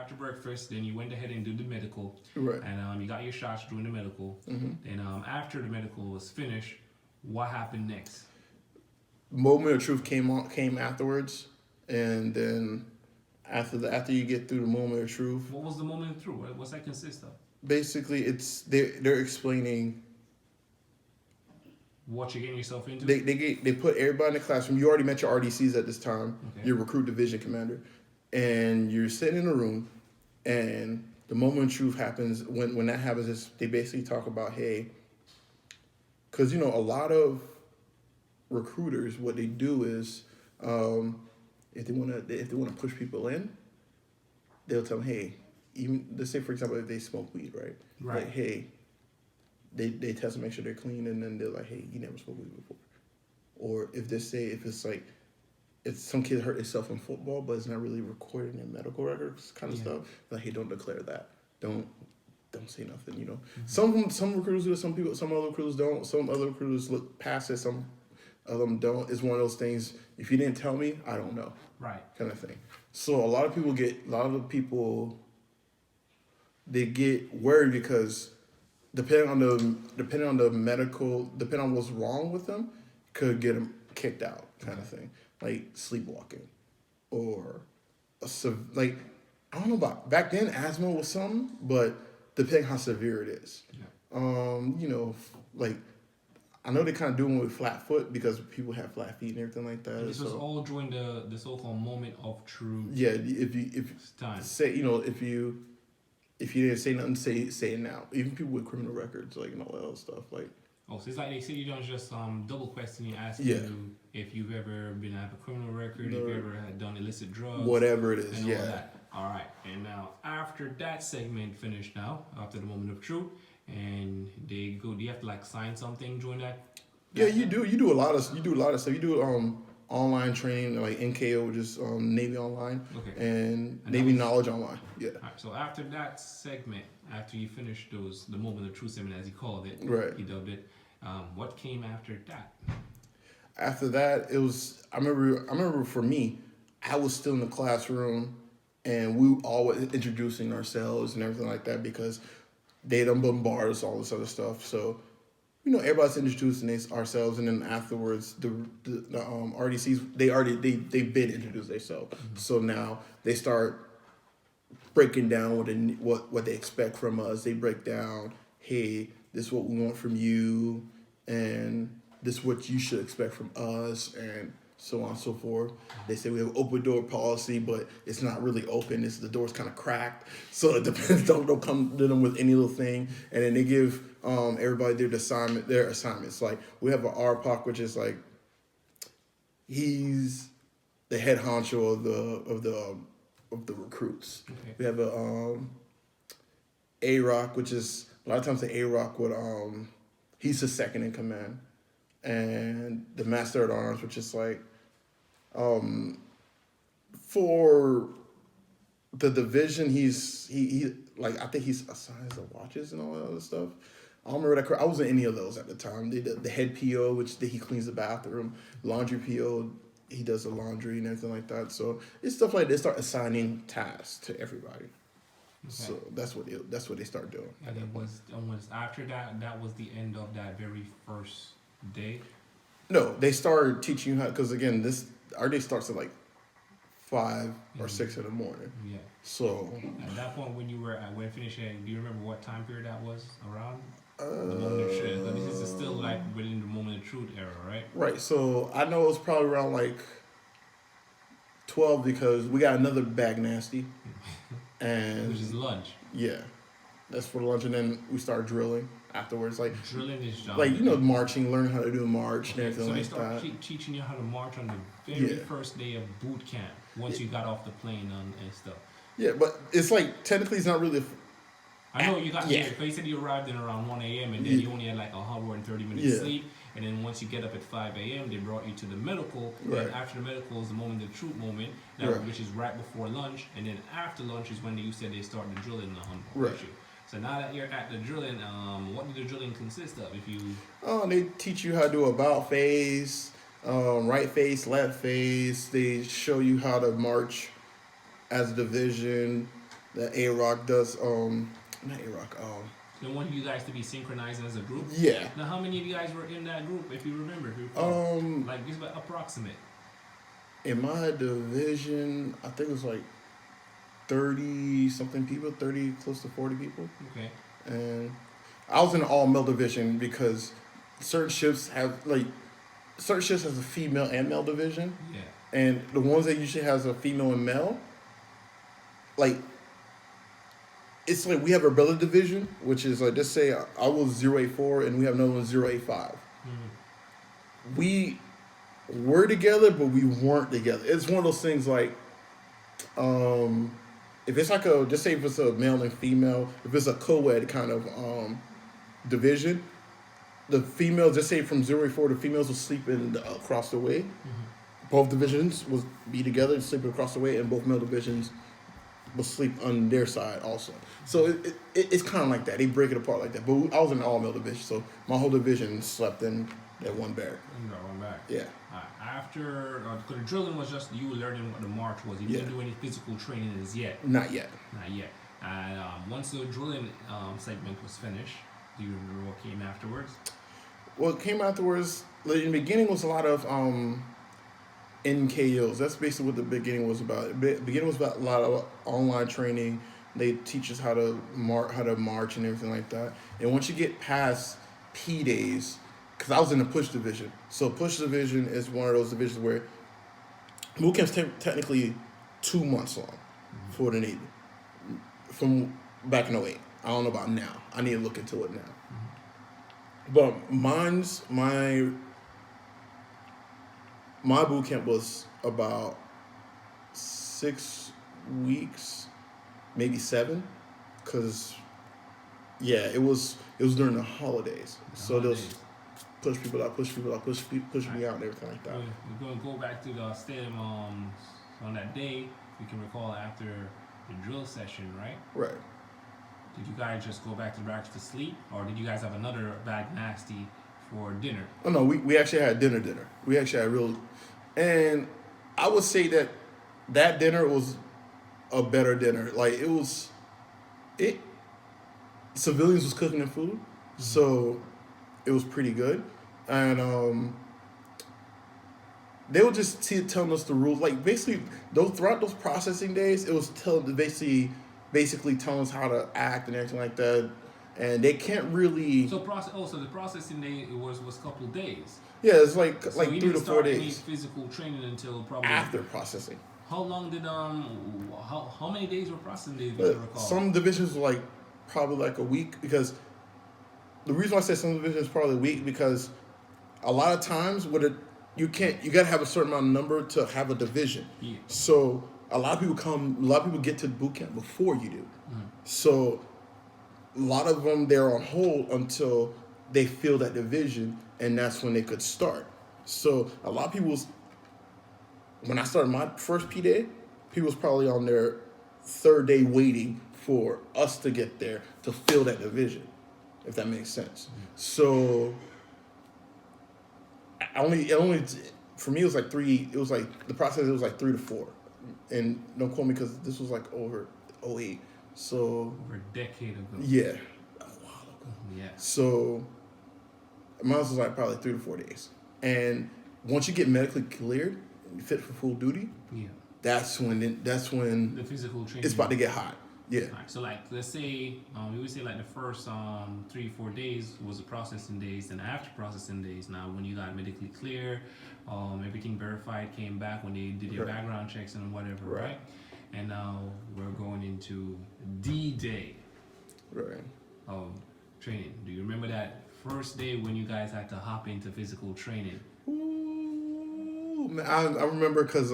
after breakfast, then you went ahead and did the medical, Right. and you got your shots during the medical. Then after the medical was finished, what happened next? Moment of truth came afterwards, and then after you get through the moment of truth, What was the moment through? What's that consist of? basically it's they're explaining. What you're getting yourself into? They put everybody in the classroom. You already met your RDCs at this time, Okay. your recruit division commander, and you're sitting in a room, and the moment of truth happens. When that happens, is they basically talk about, hey, because a lot of recruiters, what they do is, if they want to push people in, they'll tell them, hey, even let's say for example if they smoke weed, right? Right. Like, hey, they test to make sure they're clean, and then they're like, hey, you never smoked weed before. Or if it's like, it's some kid hurt himself in football, but it's not really recorded in medical records, kind of stuff. Like, hey, don't declare that. Don't say nothing. Some recruiters do it. Some other recruiters don't. Some other recruiters look past it. Some of them don't. It's one of those things. If you didn't tell me, I don't know. Right. Kind of thing. So a lot of people they get worried because depending on the medical, depending on what's wrong with them, could get them kicked out, kind of thing, like sleepwalking, or like, I don't know about back then. Asthma was something, but depending how severe it is, like, I know they kind of doing it with flat foot because people have flat feet and everything like that. And this was all during the so-called moment of truth. Yeah, if time. Say, if you didn't say nothing, say it now. Even people with criminal records, like, and all that other stuff, like. Oh, so it's like they said you don't just double question you, asking you if you've ever been have a criminal record, if you ever had done illicit drugs, whatever it is, and all that. All right, and now after that segment finished, now after the moment of truth, and they go, do you have to like sign something during that? Yeah, you do. You do a lot of stuff. You do online training, like NKO, which is Navy Online, and Navy Knowledge Online. Yeah. All right, so after that segment, after you finished the moment of truth segment, as he called it, right? He dubbed it. What came after that? After that, it was. I remember for me, I was still in the classroom, and we always introducing ourselves and everything like that because they done bombard us all this other stuff. So, everybody's introducing ourselves, and then afterwards, the RDCs they've been introduced themselves. Mm-hmm. So now they start breaking down what they expect from us. They break down, hey, this is what we want from you, and this is what you should expect from us, and so on and so forth. They say we have an open door policy, but it's not really open. The door's kind of cracked, so it depends. Don't come to them with any little thing. And then they give everybody their assignments. Like, we have an RPOC, which is like, he's the head honcho of the recruits. Okay. We have a AROC, which is a lot of times the AROC would he's the second in command, and the Master at Arms, which is like for the division, he like, I think he's assigned the watches and all that other stuff. I don't remember that. I wasn't any of those at the time. The head PO, which he cleans the bathroom, laundry PO, he does the laundry and everything like that. So it's stuff like they start assigning tasks to everybody. Okay. So that's what they start doing. And it was after that. That was the end of that very first day. No, they started teaching you how, because again, our day starts at like 5 or 6 in the morning. Yeah. So at that point, when you were when finishing, do you remember what time period that was around? The moment of truth. This is still like within the moment of truth era, right? Right. So I know it was probably around like 12 because we got another bag nasty, and which is lunch. Yeah, that's for lunch, and then we start drilling afterwards. Like, drilling is job. Like, marching, learning how to do a march and everything like that. So they start teaching you how to march on the very first day of boot camp once you got off the plane and stuff. Yeah, but it's like technically it's not really. I know you got here. They said you arrived in around 1 a.m. and then you only had like 130 minutes sleep. And then once you get up at 5 a.m., they brought you to the medical. Right. And after the medical is the moment, the truth moment, which is right before lunch. And then after lunch is when you said they start the drilling with you. So now that you're at the drilling, what did the drilling consist of? They teach you how to do about phase, right phase, left phase. They show you how to march as a division. that A-Rock does. Not A-Rock. They want you guys to be synchronizing as a group. Yeah. Now, how many of you guys were in that group, if you remember? If you like, just about approximate. In my division, I think it was like 30 something people, 30 close to 40 people. Okay. And I was in the all male division because certain shifts has a female and male division. Yeah. And the ones that usually has a female and male, like it's like we have a brother division, which is like, just say I was 084 and we have another one 085. Mm-hmm. We were together, but we weren't together. It's one of those things like, if it's like just say if it's a male and female, if it's a co-ed kind of division, the females, just say from 084, the females will sleep across the way. Mm-hmm. Both divisions will be together and sleep across the way, and both male divisions will sleep on their side also. So it's kind of like that. They break it apart like that. But I was in an all male division, so my whole division slept in that one barrack. And that one back. Yeah. After, because the drilling was just you learning what the march was. You didn't do any physical training as yet. Not yet. Not yet. And once the drilling segment was finished, do you remember what came afterwards? What came afterwards, like, in the beginning was a lot of NKOs. That's basically what the beginning was about. The beginning was about a lot of online training. They teach us how to march and everything like that. And once you get past P days, because I was in the push division. So push division is one of those divisions where boot camp's technically 2 months long for the Navy. From back in 08. I don't know about now. I need to look into it now. But my boot camp was about 6 weeks, maybe 7, because it was during the holidays. So those push people out, push me out, and everything like that. We're going to go back to the stadium on that day. We can recall after the drill session, right? Right. Did you guys just go back to the barracks to sleep, or did you guys have another bag nasty for dinner? Oh no, we actually had dinner. We actually had real, and I would say that dinner was a better dinner. Like civilians was cooking the food, so it was pretty good, and they were just telling us the rules. Like basically, throughout those processing days, it was basically telling us how to act and everything like that. And they can't really. So the processing day was a couple of days. Yeah, it's like so 3 to 4 days. Any physical training until probably after processing. How long did how many days were processing days? Some divisions were like probably like a week, because the reason why I say some divisions probably a week, because a lot of times you gotta have a certain amount of number to have a division. Yeah. So a lot of people get to boot camp before you do. Mm-hmm. So a lot of them, they're on hold until they fill that division, and that's when they could start. So a lot of people, when I started my first P day, people was probably on their 3rd day waiting for us to get there to fill that division, if that makes sense. Mm-hmm. So for me, it was like 3. It was like the process. It was like 3 to 4, and don't quote me because this was like over 08. So over a decade ago. Yeah, a while ago. Yeah. So mine was like probably 3 to 4 days, and once you get medically cleared, you fit for full duty. Yeah. That's when the physical training. It's about to get hot. Yeah. Right, so like, let's say we would say like the first 3-4 days was the processing days, and after processing days, now when you got medically clear, everything verified, came back when they did your background checks and whatever, right? And now we're going into D-Day. Right. Of training. Do you remember that first day when you guys had to hop into physical training? Ooh, man, I remember because